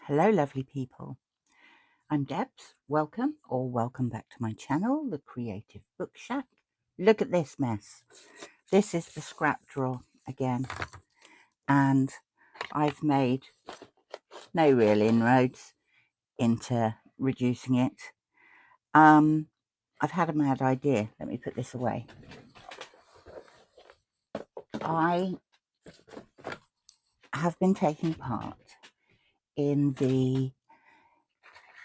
Hello lovely people, I'm Debs. Welcome back to my channel, The Creative Book Shack. Look at this mess. This is the scrap drawer again, and I've made no real inroads into reducing it. I've had a mad idea. Let me put this away. I have been taking part in the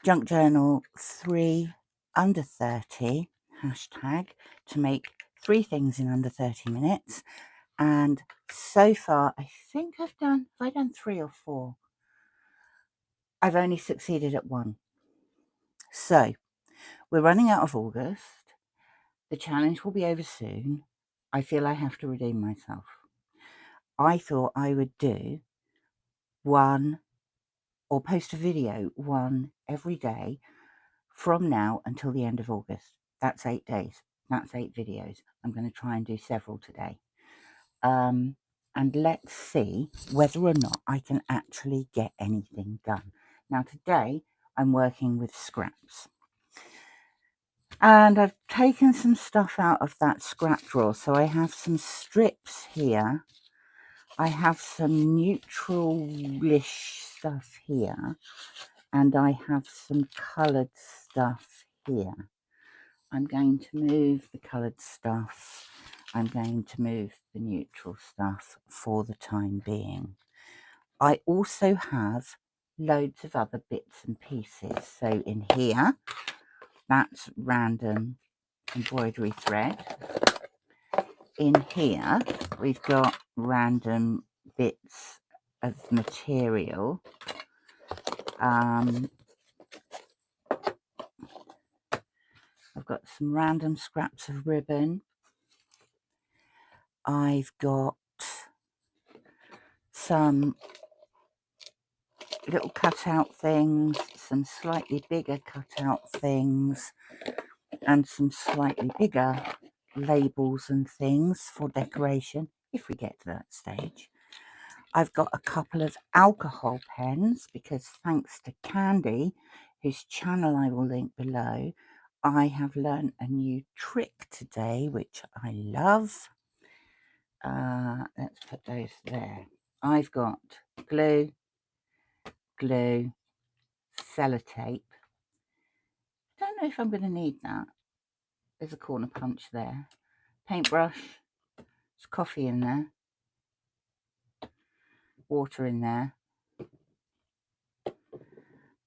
Junk Journal 3 under 30 hashtag to make 3 things in under 30 minutes, and so far I think have I done 3 or 4? I've only succeeded at 1. So we're running out of August. The challenge will be over soon. I feel I have to redeem myself. I thought I would do one or post a video, one every day from now until the end of August. That's 8 days. That's 8 videos. I'm going to try and do several today. And let's see whether or not I can actually get anything done. Now today I'm working with scraps. And I've taken some stuff out of that scrap drawer. So I have some strips here. I have some neutral-ish stuff here. And I have some coloured stuff here. I'm going to move the coloured stuff. I'm going to move the neutral stuff for the time being. I also have loads of other bits and pieces. So in here, that's random embroidery thread. In here, we've got random bits of material. I've got some random scraps of ribbon. I've got some little cutout things, some slightly bigger cutout things, and some slightly bigger labels and things for decoration, if we get to that stage. I've got a couple of alcohol pens because thanks to Candy, whose channel I will link below, I have learned a new trick today, which I love. Let's put those there. I've got glue, sellotape. Don't know if I'm going to need that. There's a corner punch there. Paintbrush. There's coffee in there. Water in there.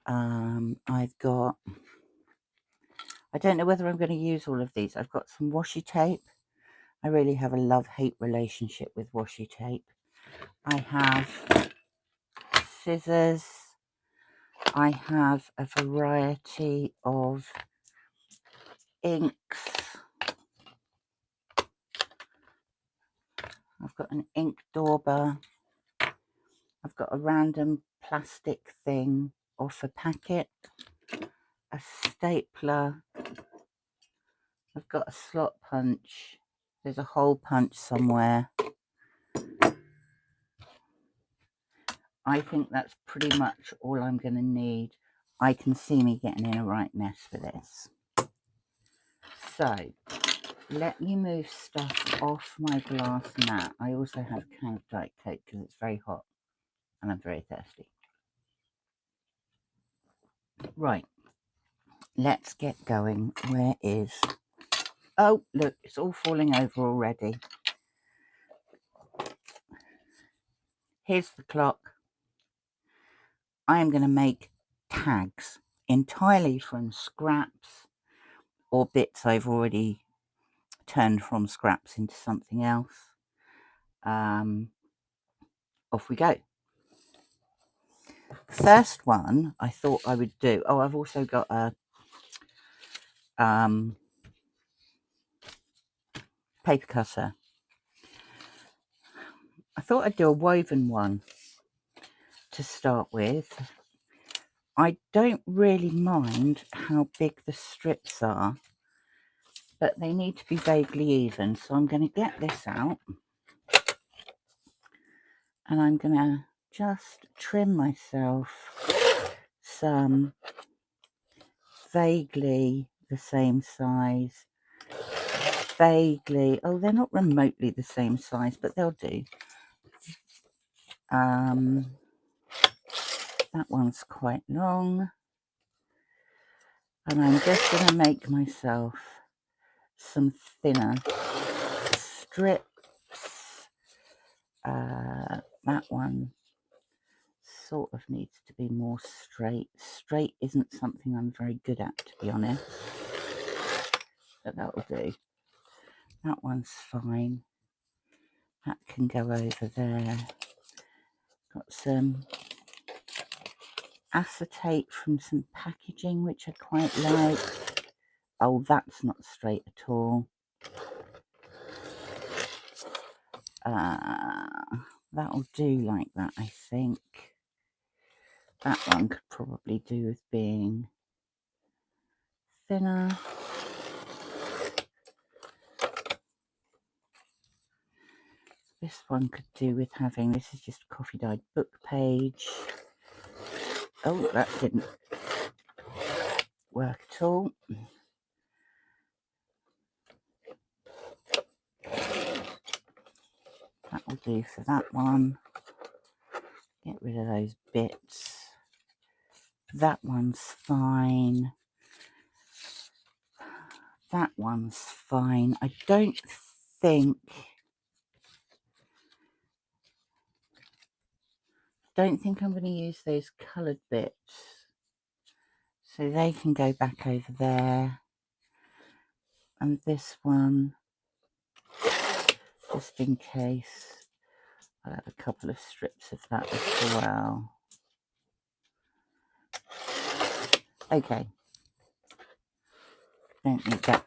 I've got, I don't know whether I'm going to use all of these. I've got some washi tape. I really have a love-hate relationship with washi tape. I have scissors. I have a variety of inks. I've got an ink dauber. I've got a random plastic thing off a packet. A stapler. I've got a slot punch. There's a hole punch somewhere. I think that's pretty much all I'm going to need. I can see me getting in a right mess for this. So, let me move stuff off my glass mat. I also have a can of Diet Coke because it's very hot and I'm very thirsty. Right, let's get going. Where is... Oh, look, it's all falling over already. Here's the clock. I am going to make tags entirely from scraps or bits I've already turned from scraps into something else. Off we go. First one I thought I would do... Oh, I've also got a paper cutter. I thought I'd do a woven one to start with. I don't really mind how big the strips are, but they need to be vaguely even. So I'm going to get this out and I'm going to just trim myself some vaguely the same size, vaguely, oh, they're not remotely the same size, but they'll do. That one's quite long, and I'm just going to make myself some thinner strips. That one sort of needs to be more straight. Straight isn't something I'm very good at, to be honest, but that'll do. That one's fine. That can go over there. Got some acetate from some packaging which I quite like. Oh, that's not straight at all. That'll do like that, I think. That one could probably do with being thinner. This one could do with having, this is just a coffee dyed book page. Oh, that didn't work at all. That will do for that one. Get rid of those bits. That one's fine. That one's fine. I don't think I'm going to use those coloured bits, so they can go back over there. And this one, just in case, I'll have a couple of strips of that as well. Okay, don't need that.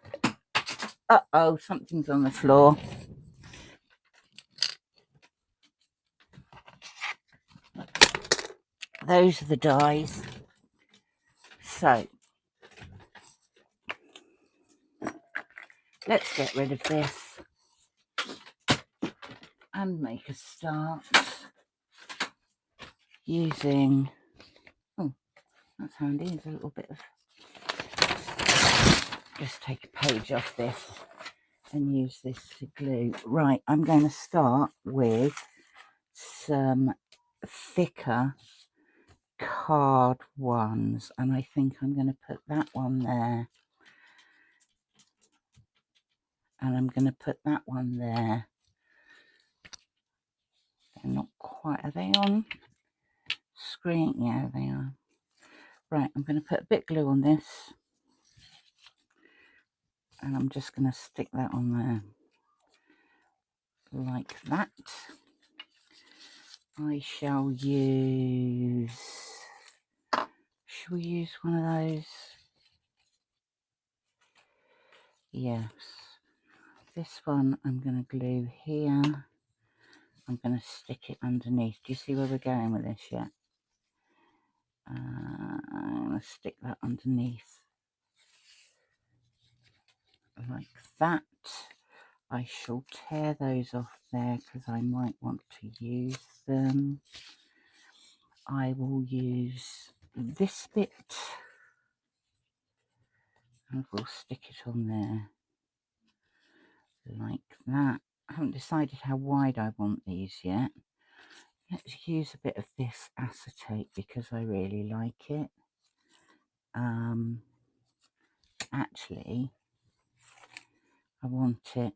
Uh-oh, something's on the floor. Those are the dies. So let's get rid of this and make a start using, oh, that's handy, there's a little bit of, just take a page off this and use this to glue. Right, I'm going to start with some thicker card ones, and I think I'm going to put that one there, and I'm going to put that one there. They're not quite, are they on screen? Yeah, they are. Right, I'm going to put a bit of glue on this, and I'm just going to stick that on there like that. I shall use, shall we use one of those? Yes. This one I'm going to glue here. I'm going to stick it underneath. Do you see where we're going with this yet? I'm going to stick that underneath like that. I shall tear those off there because I might want to use them. I will use this bit and we'll stick it on there like that. I haven't decided how wide I want these yet. Let's use a bit of this acetate because I really like it. Actually, I want it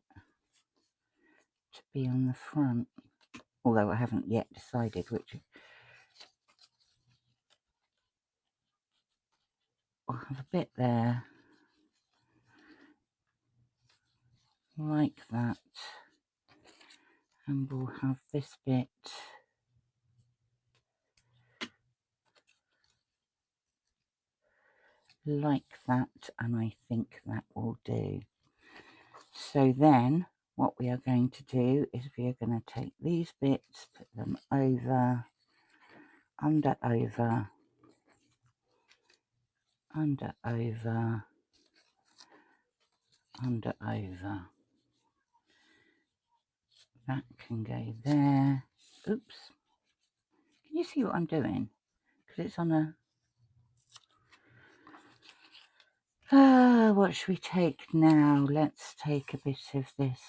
to be on the front, although I haven't yet decided which. I'll have a bit there like that, and we'll have this bit like that, and I think that will do. So then what we are going to do is we are going to take these bits, put them over, under, over, under, over, under, over. That can go there. Oops. You see what I'm doing? Because it's on a... what should we take now? Let's take a bit of this.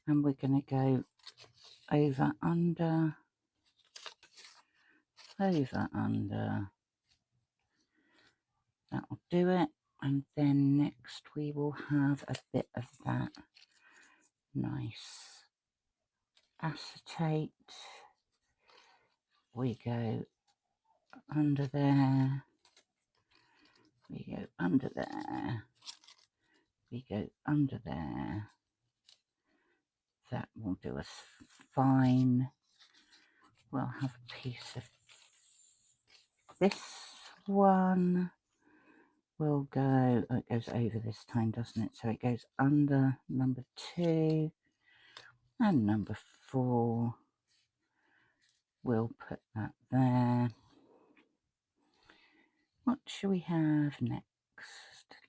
And we're going to go over, under, over, under. That'll do it. And then next we will have a bit of that nice acetate. We go under there. We go under there. We go under there. That will do us fine. We'll have a piece of this one. We'll go, oh, it goes over this time, doesn't it? So it goes under number 2 and number 4. We'll put that there. What shall we have next?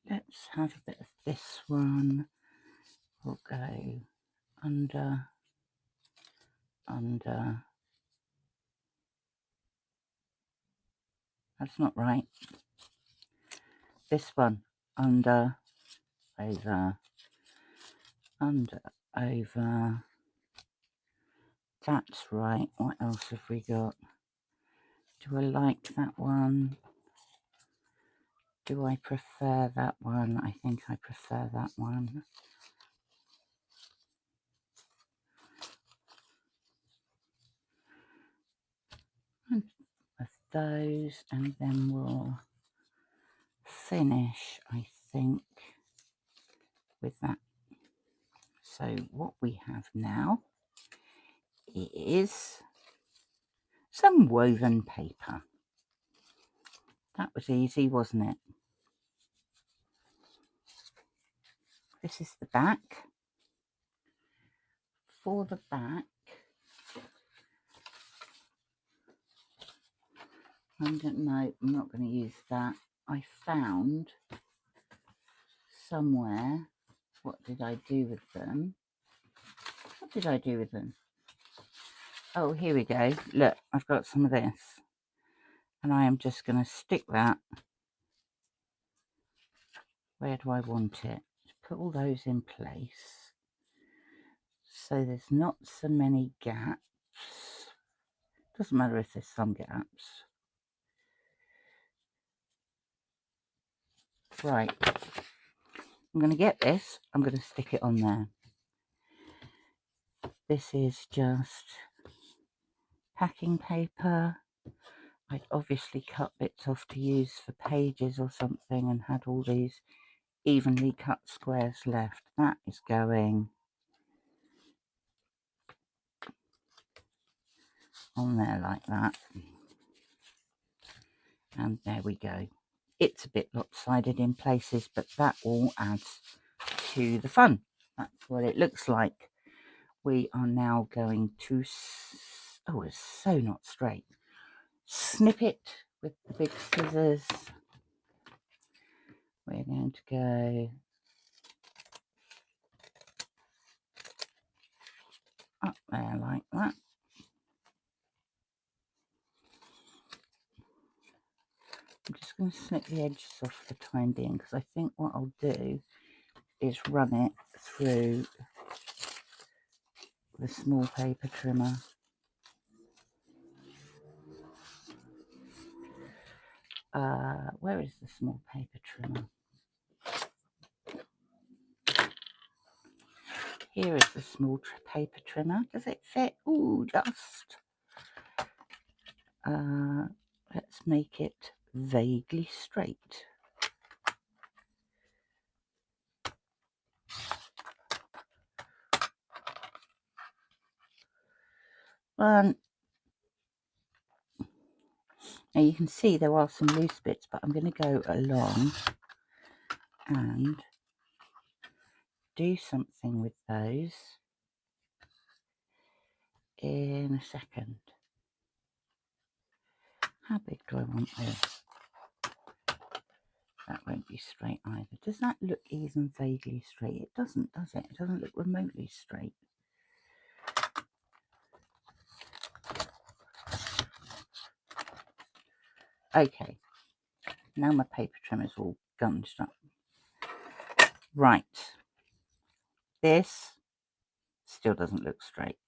Let's have a bit of this one. We'll go under, under. That's not right. This one, under, over, under, over. That's right. What else have we got? Do I like that one? Do I prefer that one? I think I prefer that one. And of those, and then we'll finish, I think, with that. So what we have now is some woven paper. That was easy, wasn't it? This is the back. For the back, no, I'm not going to use that. I found somewhere, what did I do with them? What did I do with them? Oh, here we go. Look, I've got some of this. And I am just going to stick that. Where do I want it? Put all those in place. So there's not so many gaps. Doesn't matter if there's some gaps. Right. I'm going to get this. I'm going to stick it on there. This is just packing paper. I'd obviously cut bits off to use for pages or something and had all these evenly cut squares left. That is going on there like that. And there we go. It's a bit lopsided in places, but that all adds to the fun. That's what it looks like. We are now going to, oh, it's so not straight. Snip it with the big scissors. We're going to go up there like that. I'm just going to snip the edges off for the time being, because I think what I'll do is run it through the small paper trimmer. Where is the small paper trimmer? Here is the small paper trimmer. Does it fit? Ooh, just. Let's make it vaguely straight. Now you can see there are some loose bits, but I'm going to go along and do something with those in a second. How big do I want this? That won't be straight either. Does that look even vaguely straight? It doesn't, does it? It doesn't look remotely straight. Okay, now my paper trimmer's all gunged up. Right, this still doesn't look straight.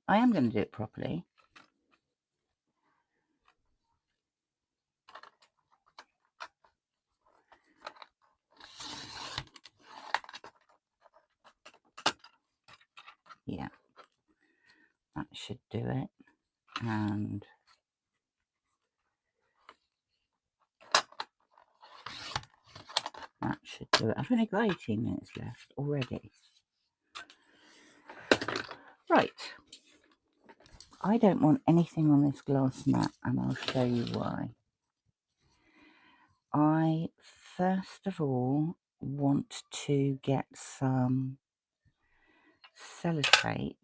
I am going to do it properly. Yeah, that should do it. And that should do it. I've only got 18 minutes left already. Right. I don't want anything on this glass mat, and I'll show you why. I first of all want to get some sellotape,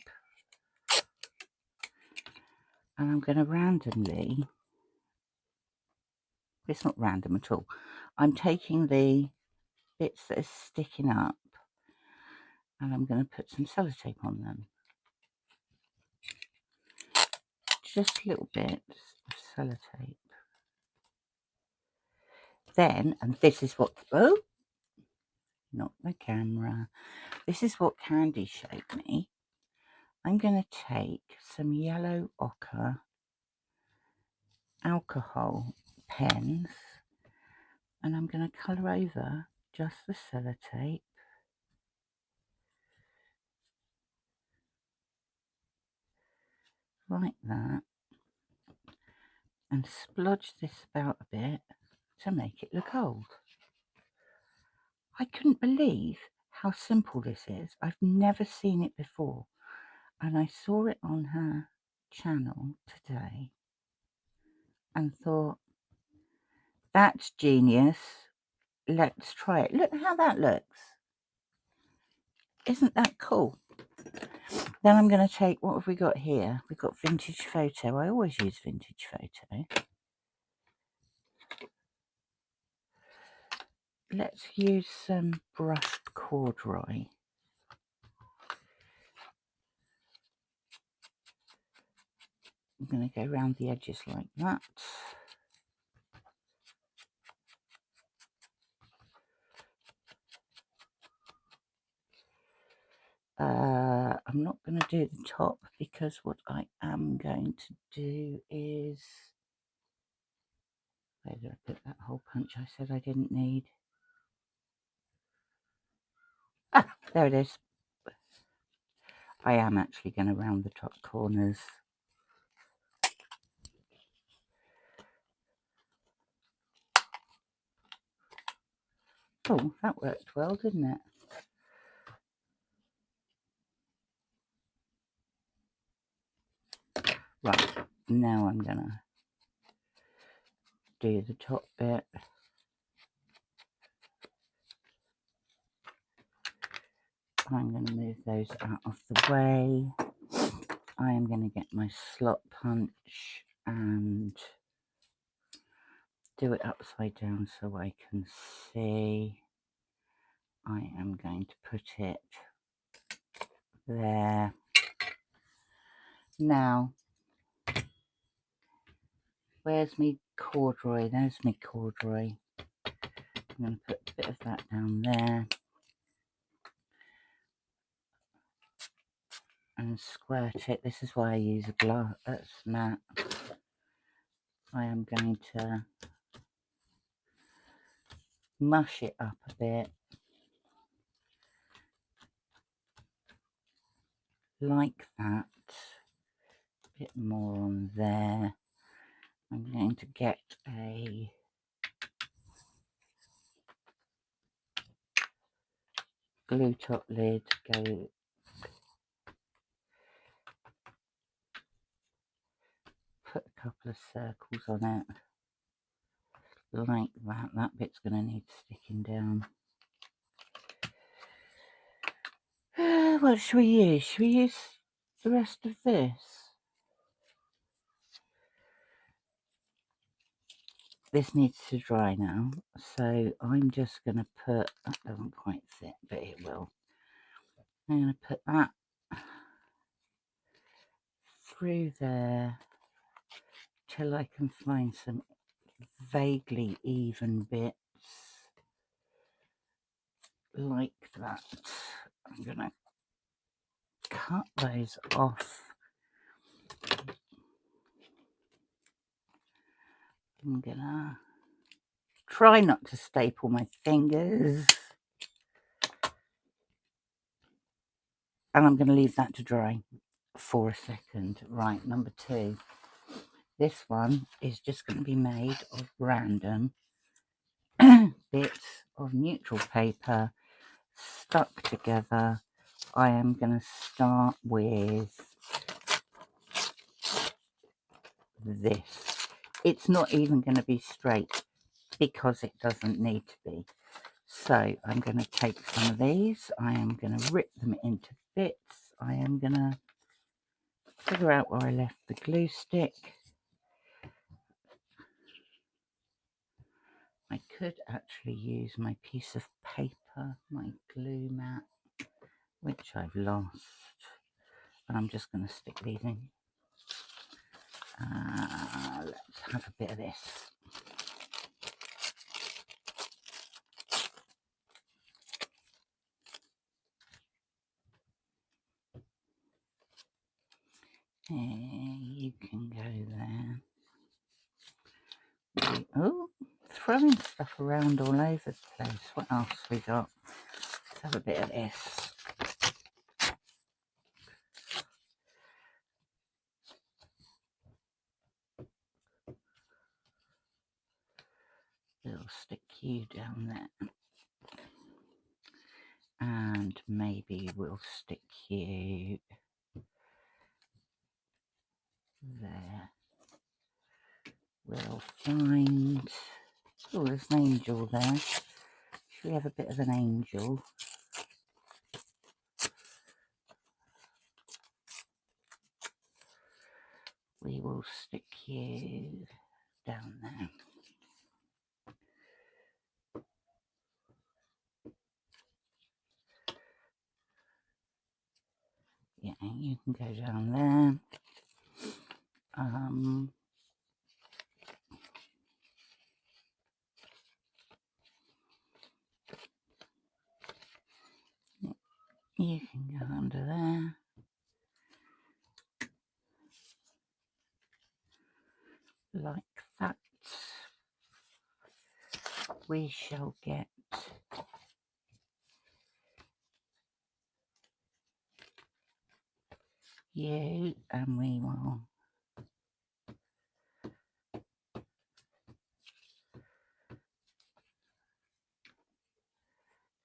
and I'm going to randomly, it's not random at all, I'm taking the bits that are sticking up and I'm going to put some sellotape on them. Just little bits of sellotape. Then, and this is what, oh, not the camera, this is what Candy showed me. I'm going to take some yellow ochre alcohol pens and I'm going to colour over just the sellotape. Like that. And splodge this about a bit to make it look old. I couldn't believe how simple this is. I've never seen it before. And I saw it on her channel today and thought, that's genius. Let's try it. Look how that looks. Isn't that cool? Then I'm going to take, what have we got here? We've got vintage photo. I always use vintage photo. Let's use some brushed corduroy. I'm going to go around the edges like that. I'm not going to do the top because what I am going to do is, where did I put that hole punch I said I didn't need? Ah, there it is. I am actually going to round the top corners. Oh, that worked well, didn't it? Right, now I'm going to do the top bit. I'm going to move those out of the way. I am going to get my slot punch and do it upside down so I can see. I am going to put it there. Now, where's me corduroy? There's me corduroy. I'm going to put a bit of that down there and squirt it. This is why I use a glass mat. I am going to mush it up a bit like that. A bit more on there. I'm going to get a glue top lid, go put a couple of circles on it like that. That bit's going to need sticking down. What should we use? Should we use the rest of this? this needs to dry now, so I'm just going to put, that doesn't quite fit, but it will. I'm going to put that through there till I can find some vaguely even bits like that. I'm going to cut those off. I'm going to try not to staple my fingers. And I'm going to leave that to dry for a second. Right, number 2. This one is just going to be made of random bits of neutral paper stuck together. I am going to start with this. It's not even going to be straight because it doesn't need to be. So I'm going to take some of these. I am going to rip them into bits. I am going to figure out where I left the glue stick. I could actually use my piece of paper, my glue mat, which I've lost. And I'm just going to stick these in. Let's have a bit of this. You can go there. Oh, throwing stuff around all over the place. What else we got? Let's have a bit of this. We'll stick you down there. And maybe we'll stick you there. We'll find... Oh, there's an angel there. Should we have a bit of an angel? We will stick you down there. Yeah, you can go down there. You can go under there. Like that. We shall get you, and we will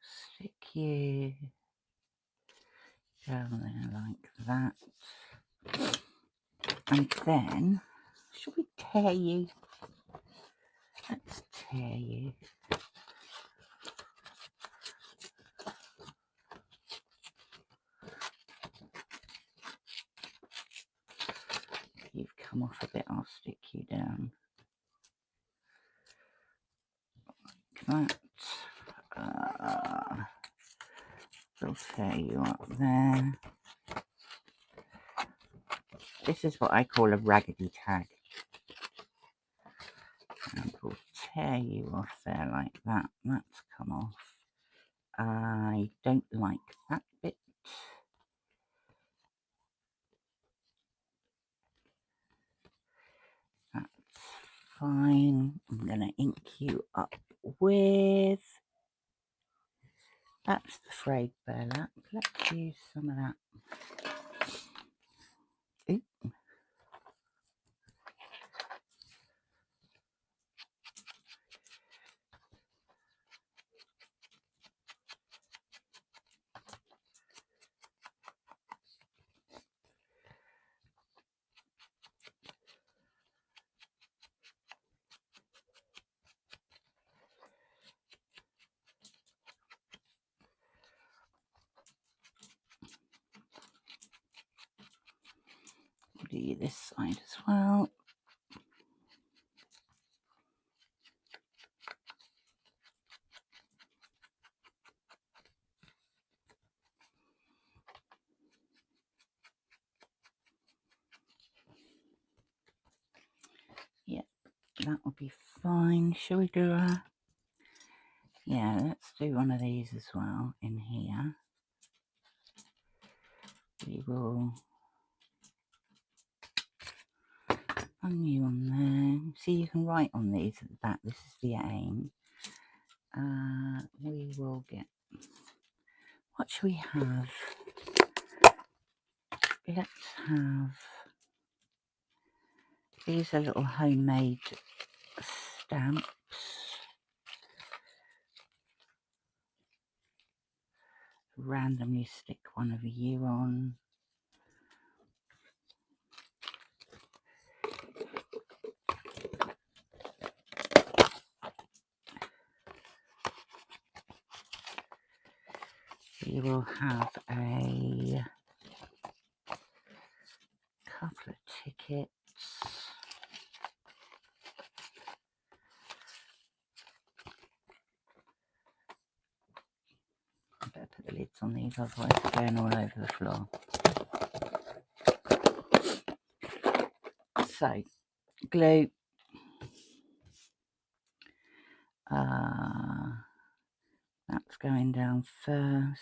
stick you down there like that. And then, should we tear you? Let's tear you. You've come off a bit, I'll stick you down like that. We'll tear you up there. This is what I call a raggedy tag. And we'll tear you off there like that. That's come off. I don't like that bit. That's fine. I'm going to ink you up with... That's the frayed burlap. Let's use some of that. Ooh. Do this side as well. that would be fine. Shall we do yeah, let's do one of these as well in here. We will hang you on there. See, you can write on these at the back. This is the aim. We will get, what should we have? Let's have, these are little homemade stamps. Randomly stick one of you on. We will have a couple of tickets. I better put the lids on these, otherwise they're going all over the floor. So, glue. That's going down first.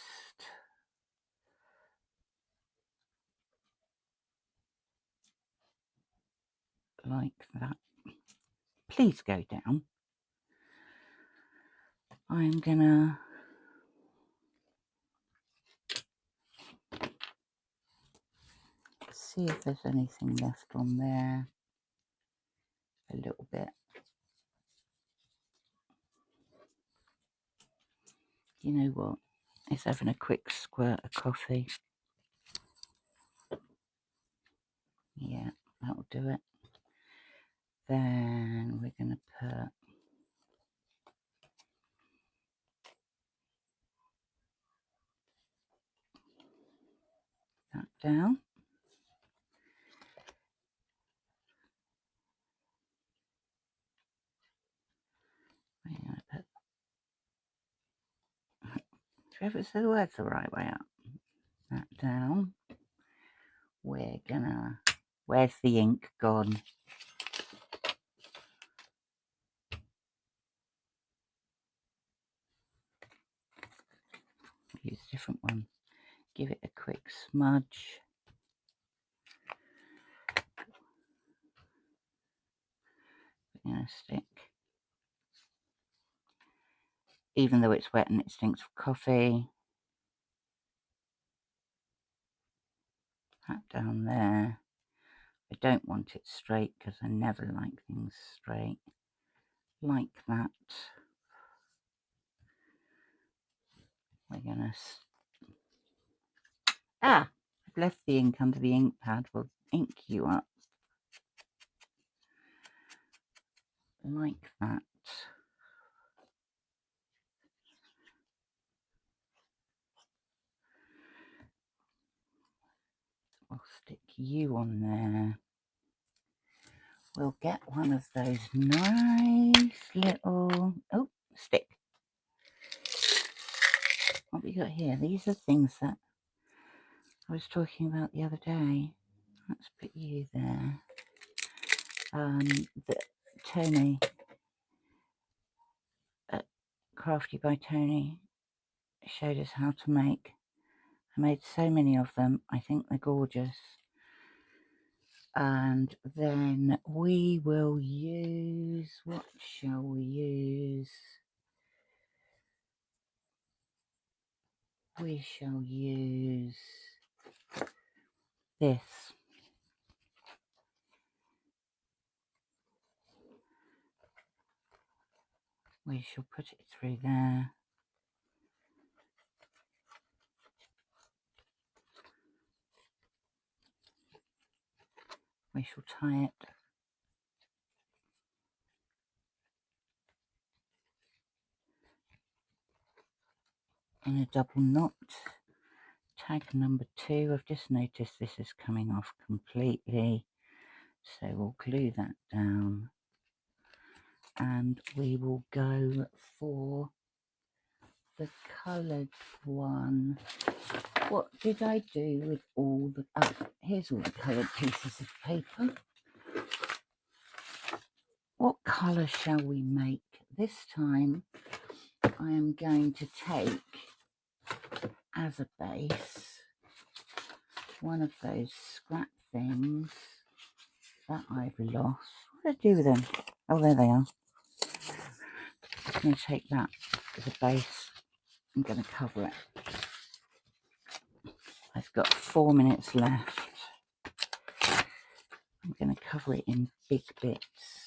Like that. Please go down. I'm gonna see if there's anything left on there. A little bit. You know what? It's having a quick squirt of coffee. Yeah, that'll do it. Then we're going to put that down. We're going to put, Trevor, say the words the right way up. That down. We're gonna, where's the ink gone? Use a different one. Give it a quick smudge. We're gonna stick, even though it's wet and it stinks of coffee. That down there. I don't want it straight because I never like things straight. Like that. We're gonna, I've left the ink under the ink pad. We'll ink you up. Like that. We'll stick you on there. We'll get one of those nice little, oh, stick. What have we got here? These are things that I was talking about the other day. Let's put you there. That Toni, Crafty by Toni, showed us how to make. I made so many of them. I think they're gorgeous. And then we will use, what shall we use? We shall use this. We shall put it through there. We shall tie it in a double knot. Tag number 2. I've just noticed this is coming off completely, so we'll glue that down, and we will go for the coloured one. What did I do with all the, here's all the coloured pieces of paper. What colour shall we make? This time I am going to take as a base one of those scrap things that I've lost. What did I do with them? Oh, there they are. I'm going to take that as a base. I'm going to cover it. I've got 4 minutes left. I'm going to cover it in big bits.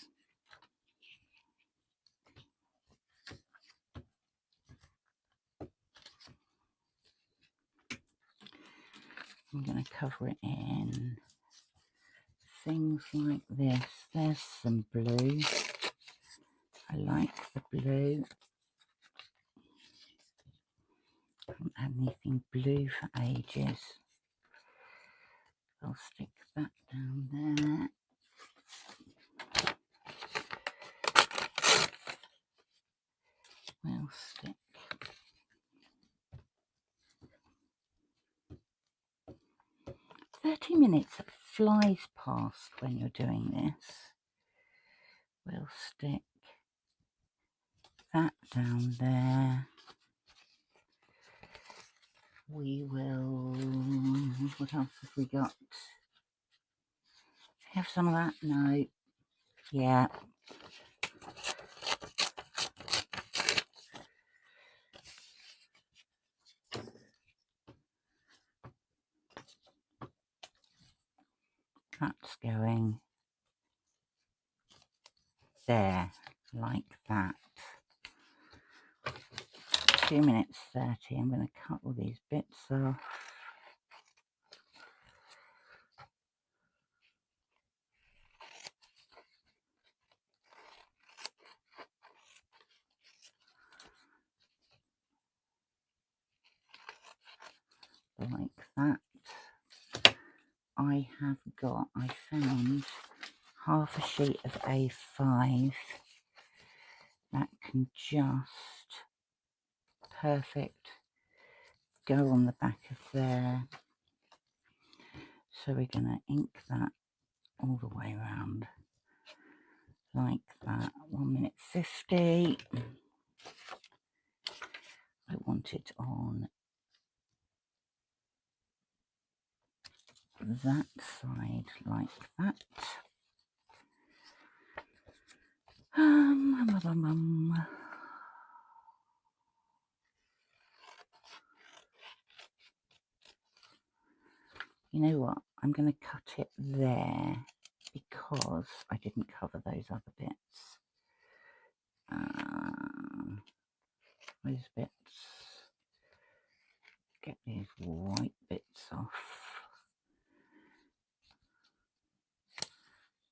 I'm going to cover it in things like this. There's some blue. I like the blue. I haven't had anything blue for ages. I'll stick that down there. We'll stick 30 minutes flies past when you're doing this. We'll stick that down there. We will, what else have we got? Have some of that? No. Yeah. That's going there, like that. 2 minutes 30. I'm going to cut all these bits off. Like that. I found half a sheet of A5 that can just perfect go on the back of there. So we're going to ink that all the way around like that. 1 minute 50. I want it on that side like that. You know what? I'm going to cut it there because I didn't cover those other bits. Those bits. Get these white bits off.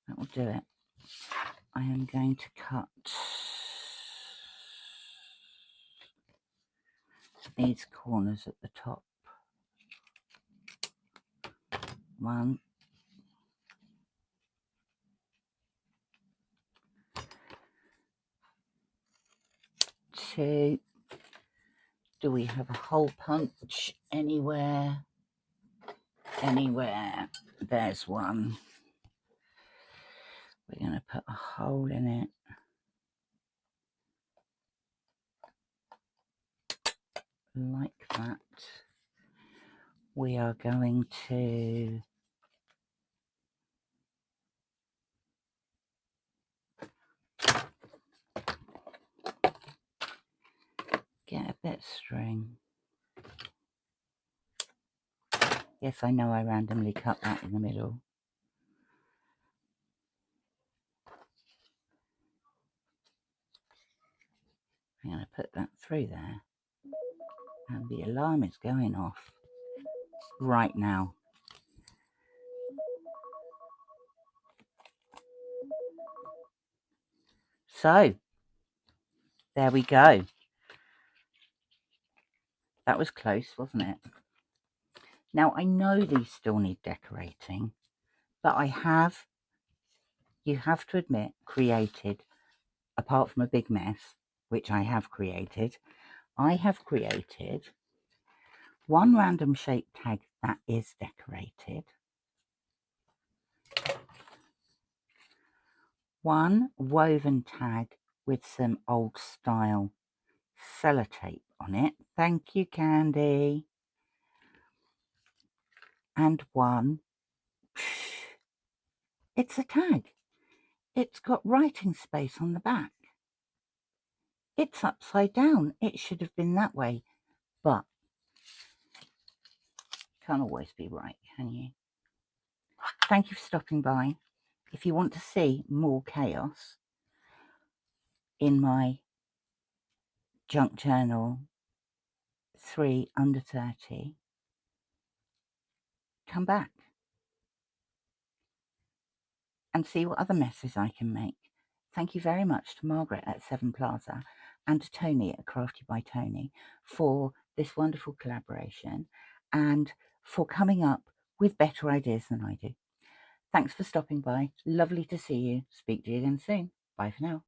That will do it. I am going to cut these corners at the top. 1, 2. Do we have a hole punch anywhere? Anywhere. There's one. We're going to put a hole in it. Like that. We are going to get a bit of string. Yes, I know I randomly cut that in the middle. I'm going to put that through there. And the alarm is going off right now. So, there we go. That was close, wasn't it? Now, I know these still need decorating, but you have to admit, created, apart from a big mess, which I have created one random shape tag that is decorated, one woven tag with some old style sellotape on it. Thank you, Candy. And one, it's a tag. It's got writing space on the back. It's upside down. It should have been that way, but can't always be right, can you? Thank you for stopping by. If you want to see more chaos in my junk journal 3 under 30, come back and see what other messes I can make. Thank you very much to Margaret at 7 Plaza and to Toni at Crafty by Toni for this wonderful collaboration and for coming up with better ideas than I do. Thanks for stopping by. Lovely to see you. Speak to you again soon. Bye for now.